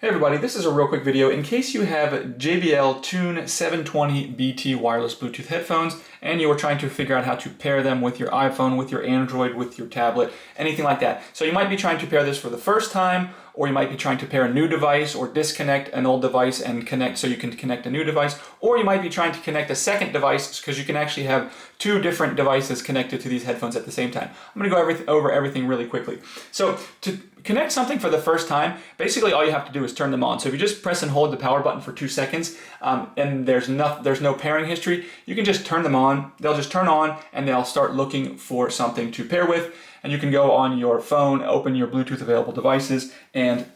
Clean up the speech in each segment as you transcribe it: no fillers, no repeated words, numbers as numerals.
Hey everybody, this is a real quick video. In case you have JBL Tune 720 BT wireless Bluetooth headphones and you are trying to figure out how to pair them with your iPhone, with your Android, with your tablet, anything like that. So you might be trying to pair this for the first time, or you might be trying to pair a new device or disconnect an old device and connect so you can connect a new device, or you might be trying to connect a second device because you can actually have two different devices connected to these headphones at the same time. I'm going to go over everything really quickly. So to connect something for the first time, basically all you have to do is turn them on. So if you just press and hold the power button for 2 seconds and there's no pairing history, you can just turn them on. They'll just turn on and they'll start looking for something to pair with. And you can go on your phone, open your Bluetooth available devices, and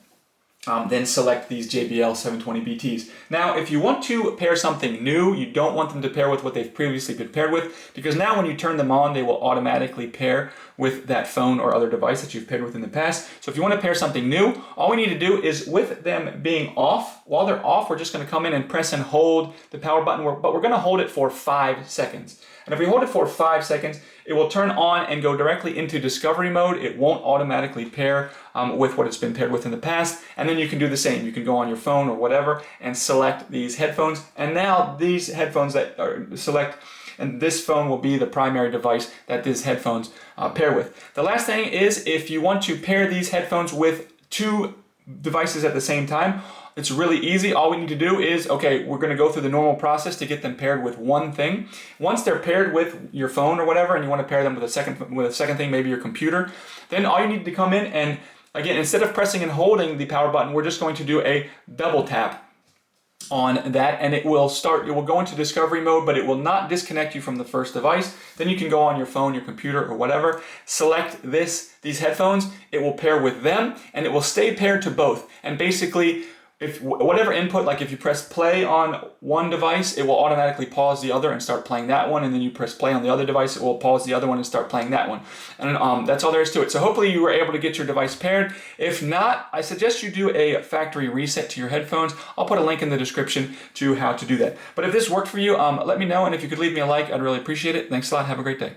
then select these JBL 720 BTs. Now, if you want to pair something new, you don't want them to pair with what they've previously been paired with, because now when you turn them on, they will automatically pair with that phone or other device that you've paired with in the past. So if you want to pair something new, all we need to do is, with them being off, while they're off, we're just going to come in and press and hold the power button, but we're going to hold it for 5 seconds. And if we hold it for 5 seconds, it will turn on and go directly into discovery mode. It won't automatically pair with what it's been paired with in the past. And then you can do the same. You can go on your phone or whatever and select these headphones. And now these headphones that are select, and this phone will be the primary device that these headphones pair with. The last thing is, if you want to pair these headphones with 2 devices at the same time, it's really easy. All we need to do is, okay, we're going to go through the normal process to get them paired with one thing. Once they're paired with your phone or whatever, and you want to pair them with a second thing, maybe your computer, then all you need to come in and, again, instead of pressing and holding the power button, we're just going to do a double tap on that, and it will go into discovery mode, but it will not disconnect you from the first device. Then you can go on your phone, your computer, or whatever, select these headphones, it will pair with them, and it will stay paired to both. And basically, if whatever input, like if you press play on one device, it will automatically pause the other and start playing that one, and then you press play on the other device, it will pause the other one and start playing that one. And that's all there is to it. So hopefully you were able to get your device paired. If not, I suggest you do a factory reset to your headphones. I'll put a link in the description to how to do that. But if this worked for you, let me know, and if you could leave me a like, I'd really appreciate it. Thanks a lot. Have a great day.